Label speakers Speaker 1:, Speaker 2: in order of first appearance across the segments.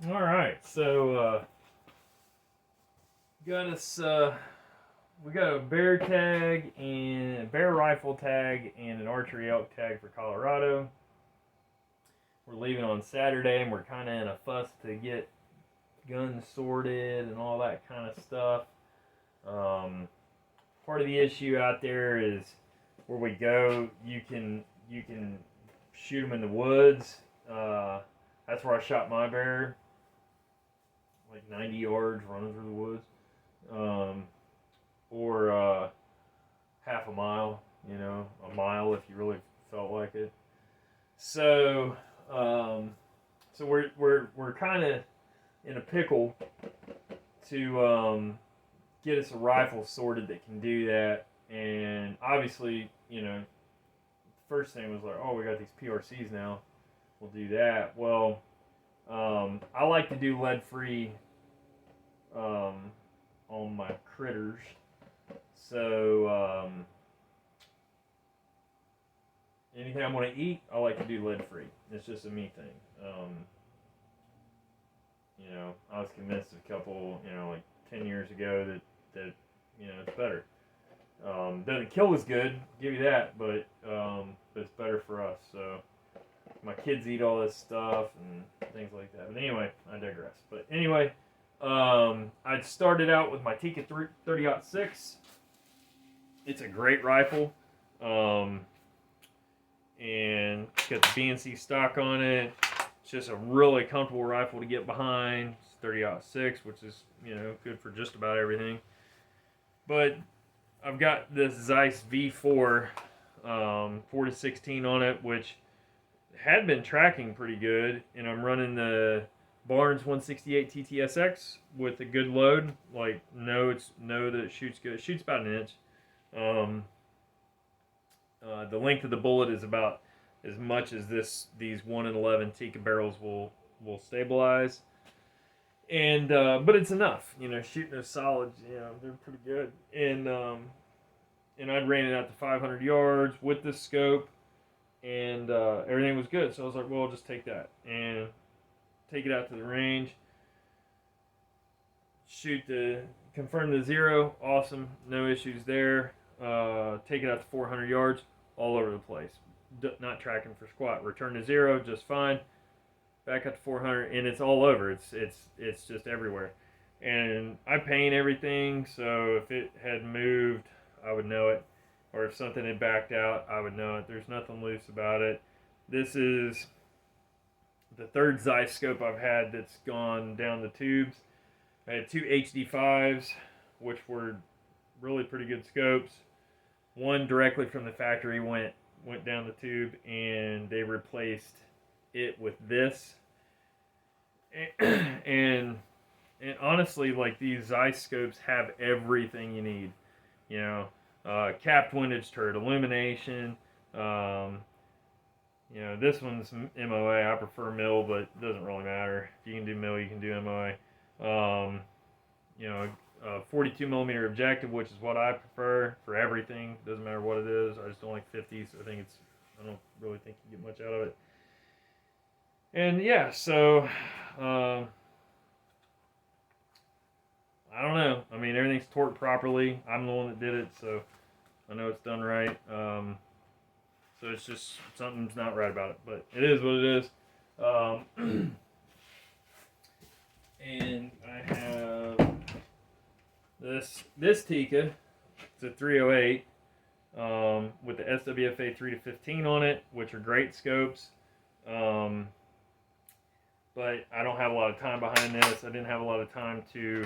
Speaker 1: All right, so got us. We got a bear tag and a bear rifle tag and an archery elk tag for Colorado. We're leaving on Saturday, and we're kind of in a fuss to get guns sorted and all that kind of stuff. Part of the issue out there is where we go, you can shoot them in the woods. That's where I shot my bear, like 90 yards running through the woods, or half a mile. A mile if you really felt like it. So, um, so we're kind of in a pickle to get us a rifle sorted that can do that. And obviously, first thing was like, oh, we got these PRCs now. We'll do that. Well, I like to do lead-free on my critters. So anything I'm going to eat, I like to do lead-free. It's just a me thing. I was convinced a couple, like 10 years ago that it's better. Doesn't kill as good, give you that, but it's better for us. So my kids eat all this stuff and things like that. But anyway, I digress. But anyway, I started out with my Tika 30-06. It's a great rifle, and it's got the BNC stock on it. It's just a really comfortable rifle to get behind. It's 30-06, which is good for just about everything. But I've got this Zeiss V4 4-16 on it, which had been tracking pretty good, and I'm running the Barnes 168 TTSX with a good load. Like, know that it shoots good. It shoots about an inch. The length of the bullet is about as much as these 1 in 11 Tika barrels will stabilize. And but it's enough, shooting those solids, they're pretty good. And I ran it out to 500 yards with the scope, and everything was good. So I was like, well, I'll just take that and take it out to the range, confirm the zero, awesome, no issues there. Take it out to 400 yards, all over the place, not tracking for squat. Return to zero, just fine. Back up to 400, and it's all over. It's just everywhere. And I paint everything, so if it had moved, I would know it. Or if something had backed out, I would know it. There's nothing loose about it. This is the third Zeiss scope I've had that's gone down the tubes. I had two HD5s, which were really pretty good scopes. One directly from the factory went down the tube, and they replaced it with this. And honestly, like, these Zeiss scopes have everything you need. Capped windage turret illumination. This one's MOA. I prefer MIL, but it doesn't really matter. If you can do MIL, you can do MOA. A 42 millimeter objective, which is what I prefer for everything. Doesn't matter what it is. I just don't like 50s. I don't really think you get much out of it. And yeah, so I don't know. I mean, everything's torqued properly. I'm the one that did it, so I know it's done right. So it's just something's not right about it, but it is what it is. And I have this Tika. It's a 308 with the SWFA 3-15 on it, which are great scopes. But I don't have a lot of time behind this. I didn't have a lot of time to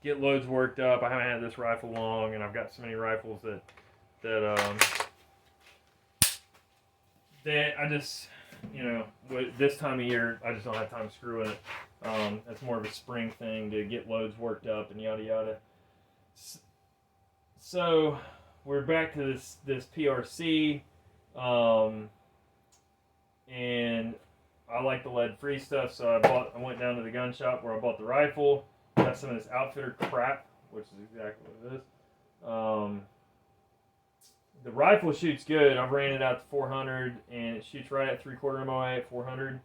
Speaker 1: get loads worked up. I haven't had this rifle long, and I've got so many rifles that I just, with this time of year, I just don't have time screwing it. That's more of a spring thing to get loads worked up and yada yada. So we're back to this PRC, and I like the lead-free stuff, so I went down to the gun shop where I bought the rifle. Got some of this outfitter crap, which is exactly what it is. The rifle shoots good. I've ran it out to 400, and it shoots right at 3/4 MOA at 400.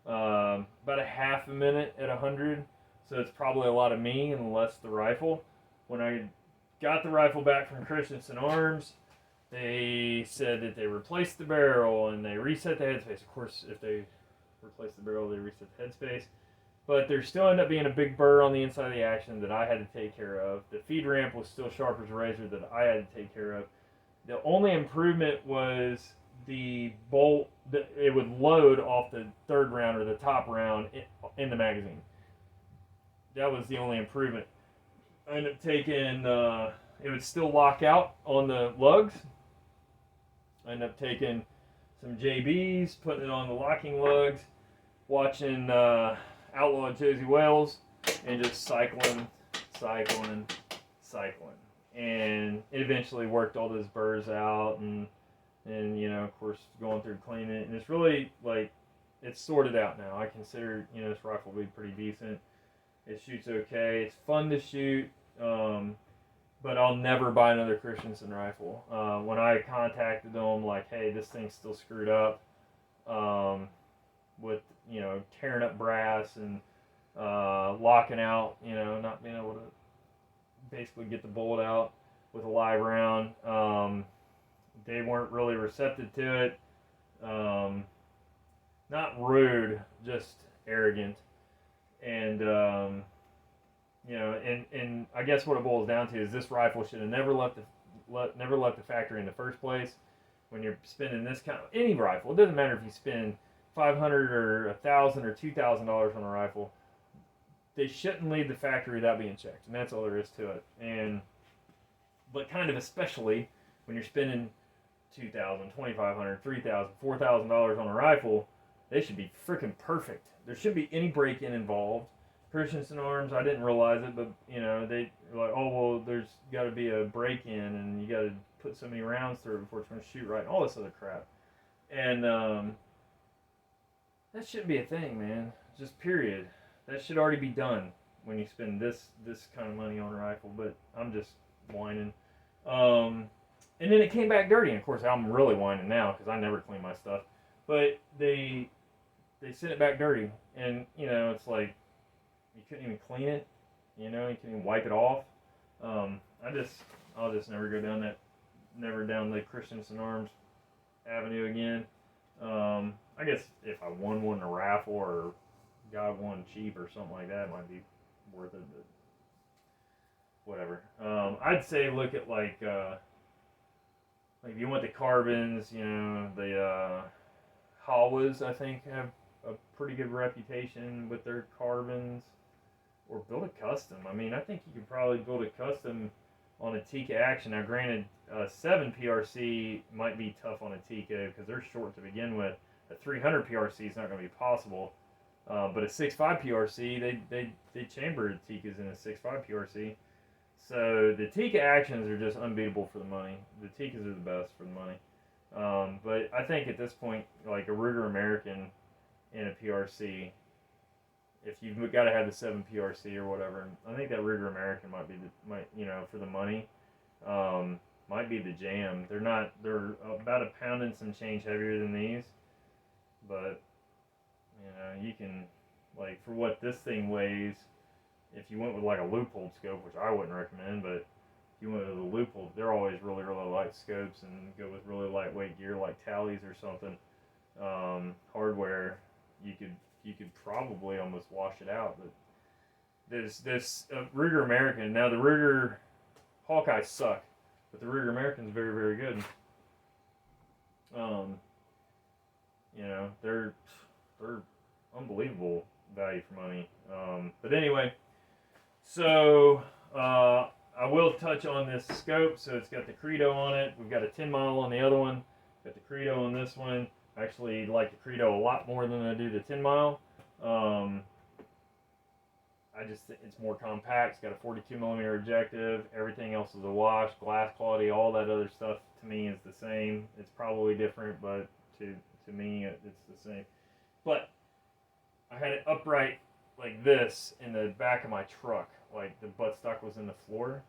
Speaker 1: about a half a minute at 100. So it's probably a lot of me and less the rifle. When I got the rifle back from Christensen Arms, they said that they replaced the barrel and they reset the headspace. Of course, if they replace the barrel, they reset the headspace. But there still ended up being a big burr on the inside of the action that I had to take care of. The feed ramp was still sharp as a razor that I had to take care of. The only improvement was the bolt that it would load off the third round or the top round in the magazine. That was the only improvement. I ended up taking, it would still lock out on the lugs. I ended up taking some JBs, putting it on the locking lugs, watching Outlaw Josie Wales, and just cycling. And it eventually worked all those burrs out, and you know, of course, going through cleaning it. And it's really, like, it's sorted out now. I consider, you know, this rifle to be pretty decent. It shoots okay. It's fun to shoot. But I'll never buy another Christensen rifle. When I contacted them, like, hey, this thing's still screwed up, with, you know, tearing up brass and locking out, you know, not being able to basically get the bullet out with a live round. They weren't really receptive to it. Not rude, just arrogant. And you know, and I guess what it boils down to is this rifle should have never left the factory in the first place. When you're spending this kind of any rifle, it doesn't matter if you spend $500 or $1,000 or $2,000 on a rifle, they shouldn't leave the factory without being checked, and that's all there is to it. But kind of especially when you're spending $2,000, $2,500, $3,000, $4,000 on a rifle, they should be freaking perfect. There shouldn't be any break-in involved. Christensen Arms, I didn't realize it, but, you know, they were like, oh, well, there's got to be a break-in, and you got to put so many rounds through it before it's going to shoot right, and all this other crap. And that shouldn't be a thing, man. Just period. That should already be done when you spend this kind of money on a rifle, but I'm just whining. And then it came back dirty, and of course, I'm really whining now because I never clean my stuff. But they sent it back dirty, and, you know, it's like, you couldn't even clean it, you know, you couldn't even wipe it off. I'll just never go down the Christensen Arms avenue again. I guess if I won one in a raffle or got one cheap or something like that, it might be worth it, but whatever. I'd say look at like if you want the carbons, you know, the Hawas, I think, have a pretty good reputation with their carbons. Or build a custom. I mean, I think you could probably build a custom on a Tikka action. Now, granted, 7 PRC might be tough on a Tikka because they're short to begin with. A 300 PRC is not going to be possible. But a 6.5 PRC, they chamber Tikkas in a 6.5 PRC. So the Tikka actions are just unbeatable for the money. The Tikkas are the best for the money. But I think at this point, like a Ruger American in a PRC, if you've got to have the 7 PRC or whatever, I think that Ruger American might you know, for the money, might be the jam. They're about a pound and some change heavier than these, but, you know, you can, like, for what this thing weighs, if you went with like a loophole scope, which I wouldn't recommend, but if you went with a loophole, they're always really, really light scopes, and go with really lightweight gear like tallies or something, hardware, you could probably almost wash it out. But this Ruger American, now the Ruger Hawkeyes suck, but the Ruger American is very, very good. You know, they're unbelievable value for money. But anyway, so I will touch on this scope. So it's got the Credo on it. We've got a 10 mile on the other one. Got the Credo on this one. I actually like the Credo a lot more than I do the 10 mile. I just think it's more compact. It's got a 42 millimeter objective. Everything else is a wash. Glass quality, all that other stuff to me is the same. It's probably different, but to me it's the same. But I had it upright like this in the back of my truck. Like the buttstock was in the floor,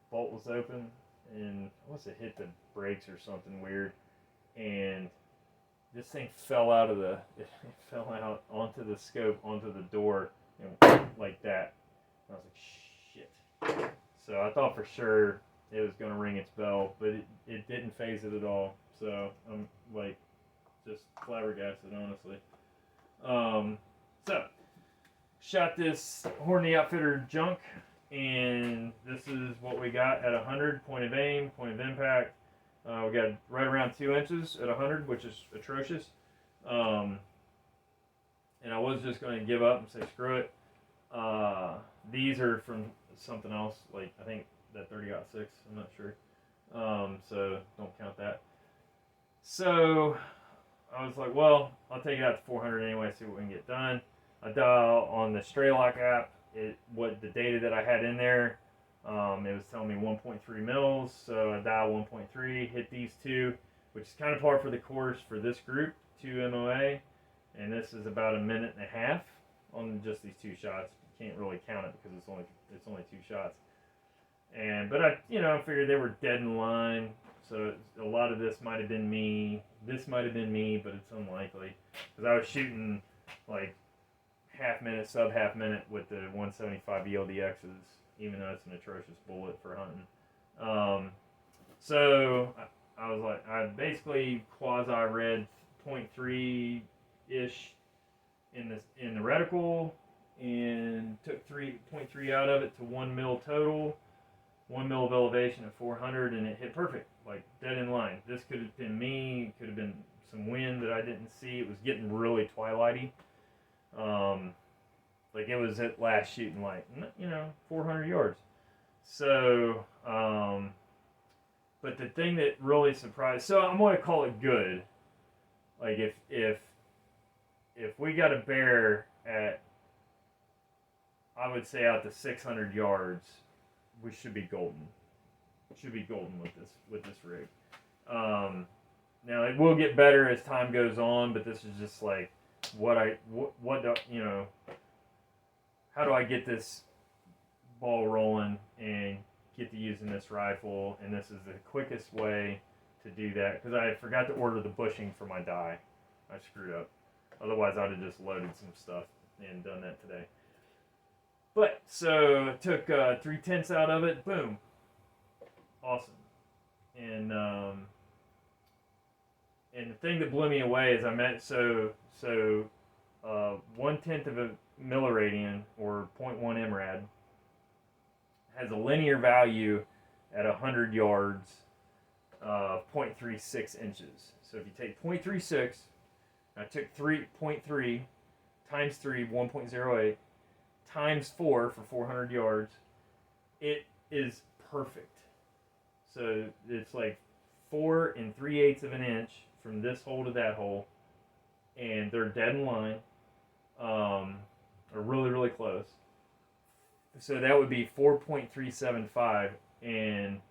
Speaker 1: bolt was open, and I must have hit the brakes or something weird, and this thing fell out of the, it fell out onto the scope, onto the door, and like that. And I was like, shit. So I thought for sure it was going to ring its bell, but it didn't phase it at all. So I'm like just flabbergasted, honestly. So shot this Hornady Outfitter junk, and this is what we got at 100, point of aim, point of impact. We got right around 2 inches at 100, which is atrocious. And I was just going to give up and say screw it. These are from something else, like I think that 30-06, I'm not sure. So don't count that. So I was like, well, I'll take it out to 400 anyway, see what we can get done. I dial on the Straylock app, what the data that I had in there, it was telling me 1.3 mils, so I dial 1.3, hit these two, which is kind of par for the course for this group, 2 MOA, and this is about a minute and a half on just these 2 shots. You can't really count it because it's only 2 shots. But I figured they were dead in line, so a lot of this might have been me. This might have been me, but it's unlikely because I was shooting like half minute, sub half minute with the 175 ELDXs, even though it's an atrocious bullet for hunting. So I was like, I basically quasi-read 0.3-ish in the reticle and took 0.3 out of it to 1 mil total, 1 mil of elevation at 400, and it hit perfect, like dead in line. This could have been me, it could have been some wind that I didn't see. It was getting really twilighty. Like it was at last shooting like 400 yards. So, but the thing that really surprised, so I'm going to call it good. Like if we got a bear at, I would say out to 600 yards, we should be golden. Should be golden with this rig. Now it will get better as time goes on, but this is just like how do I get this ball rolling and get to using this rifle? And this is the quickest way to do that because I forgot to order the bushing for my die. I screwed up. Otherwise, I'd have just loaded some stuff and done that today. But so I took 3/10 out of it. Boom, awesome. And the thing that blew me away is 1/10 of a milliradian or 0.1 mrad has a linear value at 100 yards of 0.36 inches. So if you take 0.36, I took 0.3 times 3, 1.08, times 4 for 400 yards, it is perfect. So it's like 4 3/8 of an inch from this hole to that hole, and they're dead in line, or really, really close. So that would be 4.375 and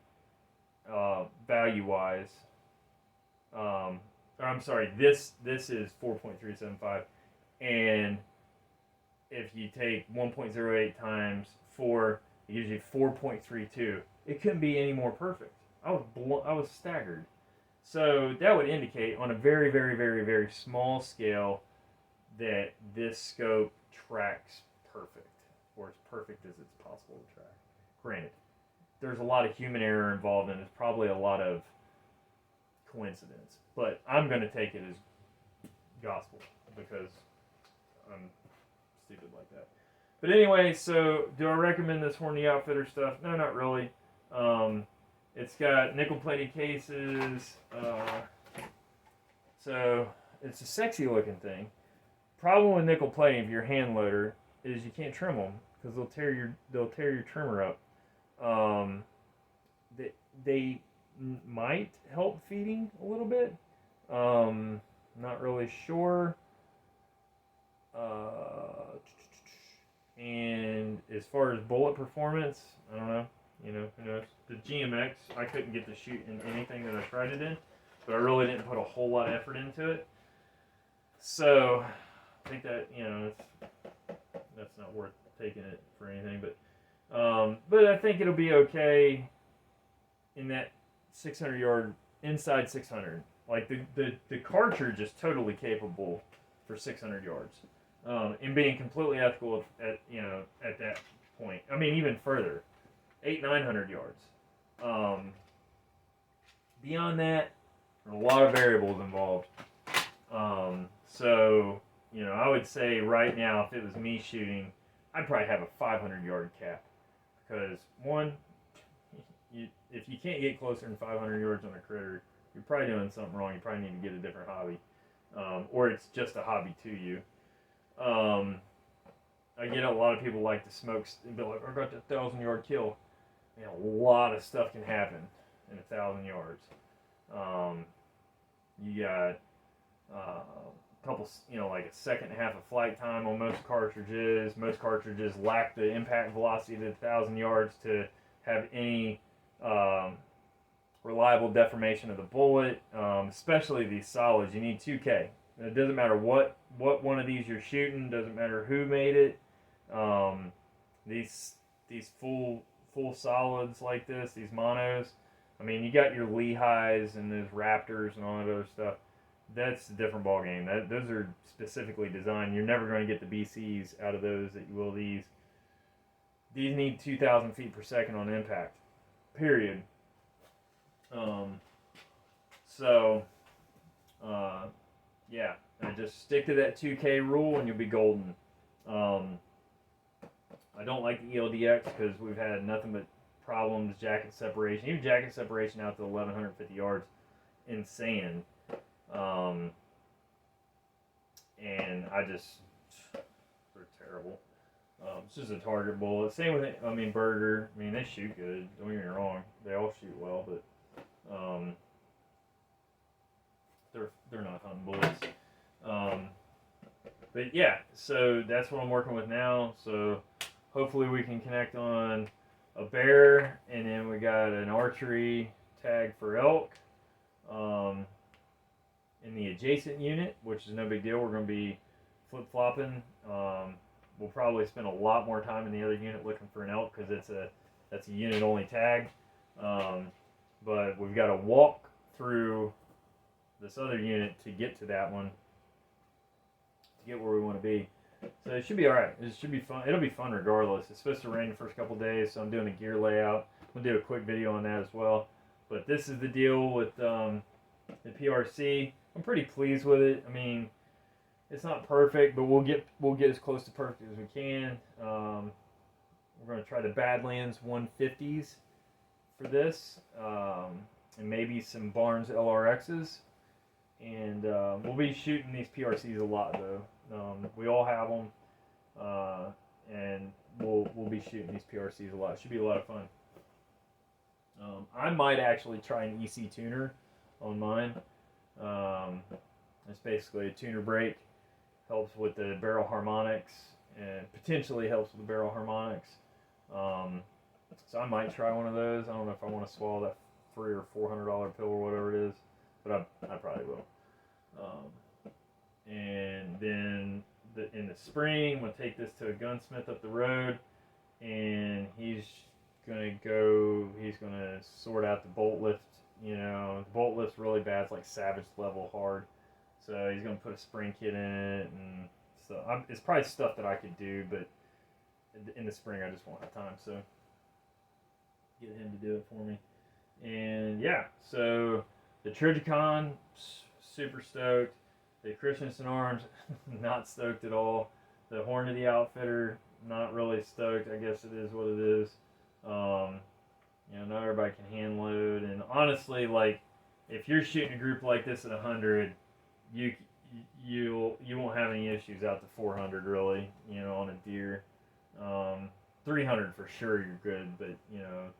Speaker 1: value-wise. I'm sorry, this is 4.375, and if you take 1.08 times 4, it gives you 4.32. It couldn't be any more perfect. I was staggered. So that would indicate on a very, very, very, very small scale that this scope tracks perfect, or as perfect as it's possible to track. Granted, there's a lot of human error involved, and there's probably a lot of coincidence. But I'm going to take it as gospel because I'm stupid like that. But anyway, so do I recommend this Hornady Outfitter stuff? No, not really. It's got nickel-plated cases, so it's a sexy looking thing. Problem with nickel plating if you're a hand loader is you can't trim them because they'll tear your trimmer up. They might help feeding a little bit. Not really sure. And as far as bullet performance, I don't know. Who knows? The GMX, I couldn't get to shoot in anything that I tried it in, but I really didn't put a whole lot of effort into it. So I think that that's not worth taking it for anything. But I think it'll be okay in that 600 yard inside 600. Like the cartridge is totally capable for 600 yards, and being completely ethical at that point. I mean, even further, 900 yards. Beyond that, there are a lot of variables involved. So I would say right now, if it was me shooting, I'd probably have a 500 yard cap, because one, if you can't get closer than 500 yards on a critter, you're probably doing something wrong. You probably need to get a different hobby, or it's just a hobby to you. I get a lot of people like to smoke and be like, I got that 1,000 yard kill. A lot of stuff can happen in 1,000 yards. You got a couple, like a second and a half of flight time on most cartridges. Most cartridges lack the impact velocity to 1,000 yards to have any reliable deformation of the bullet, especially these solids. You need 2K. It doesn't matter what one of these you're shooting. Doesn't matter who made it. These full solids like this, these monos. I mean, you got your Lehighs and those Raptors and all that other stuff. That's a different ball game. Those are specifically designed. You're never going to get the BCs out of those that you will these. These need 2,000 feet per second on impact. Period. Yeah, I just stick to that 2K rule and you'll be golden. I don't like the ELDX because we've had nothing but problems, jacket separation, even jacket separation out to 1,150 yards in sand. And they're terrible. It's just a target bullet. Same with it. I mean, Burger. I mean, they shoot good. Don't get me wrong. They all shoot well, but they're not hunting bullets. But yeah, so that's what I'm working with now. So hopefully we can connect on a bear, and then we got an archery tag for elk. In the adjacent unit, which is no big deal. We're going to be flip-flopping. We'll probably spend a lot more time in the other unit looking for an elk because that's a unit-only tag. But we've got to walk through this other unit to get to that one, to get where we want to be. So it should be all right. It should be fun. It'll be fun regardless. It's supposed to rain the first couple days, so I'm doing a gear layout. We'll do a quick video on that as well. But this is the deal with the PRC. I'm pretty pleased with it. I mean, it's not perfect, but we'll get as close to perfect as we can. We're going to try the Badlands 150s for this, and maybe some Barnes LRXs. And we'll be shooting these PRCs a lot, though. We all have them, and we'll be shooting these PRCs a lot. It should be a lot of fun. I might actually try an EC tuner on mine. It's basically a tuner brake. Helps with the barrel harmonics, and potentially helps with the barrel harmonics. So I might try one of those. I don't know if I want to swallow that $300 or $400 pill or whatever it is, but I probably will. And then in the spring, we'll take this to a gunsmith up the road, and he's gonna sort out the bolt lift. The bolt lift's really bad. It's like Savage level hard. So he's gonna put a spring kit in it, and so it's probably stuff that I could do, but in the spring I just won't have time. So get him to do it for me. And yeah, so the Trigicon, super stoked. The Christensen Arms, not stoked at all. The Hornady outfitter, not really stoked. I guess it is what it is. Not everybody can hand load, and honestly, like, if you're shooting a group like this at 100, you won't have any issues out to 400 really. On a deer, 300 for sure you're good, but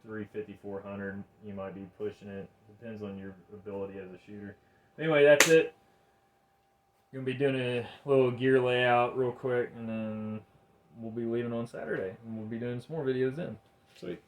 Speaker 1: 350, 400 you might be pushing it. Depends on your ability as a shooter. Anyway, that's it. Gonna be doing a little gear layout real quick, and then we'll be leaving on Saturday, and we'll be doing some more videos then. Sweet.